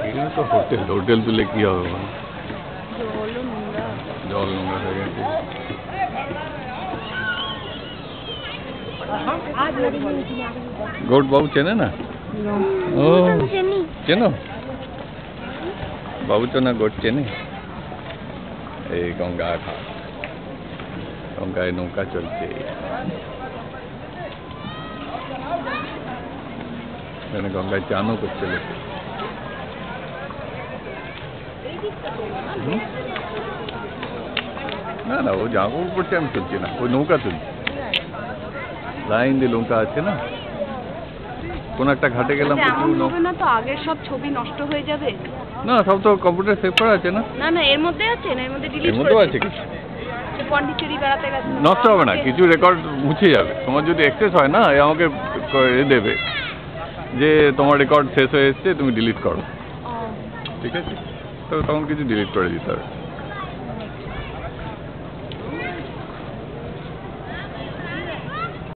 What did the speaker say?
এখানে তো hotel hotel তুলে কি হবে বলো? জল নোংরা হয়ে গেছে। গৌট বাবু চেনে না? ও চেনো বাবু তো না গৌট চেনে। এই গঙ্গা ঘাট, গঙ্গায় নৌকা চলছে। এখানে গঙ্গায় চানও করছে লোকে। না না, ও জামা কাপড় পরছে, আমি তুলছি না, ওই নৌকা তুলছি। লাইন দিয়ে নৌকা আছে না, কোন একটা ঘাটে গেলাম। না তো আগের সব ছবি নষ্ট হয়ে যাবে না, সব তো কম্পিউটার সেভ করা আছে না। না না, এর মধ্যে আছে না, এর মধ্যে ডিলিট এর মধ্যেও আছে কিছু। পন্ডিচেরি বেড়াতে গেছে, নষ্ট হবে না, কিছু রেকর্ড মুছে যাবে। তোমার যদি অ্যাক্সেস হয় না, আমাকে দেবে যে তোমার রেকর্ড শেষ হয়ে এসছে, তুমি ডিলিট করো। ঠিক আছে, তো তখন কিছু ডিলিট করে দিতে হবে।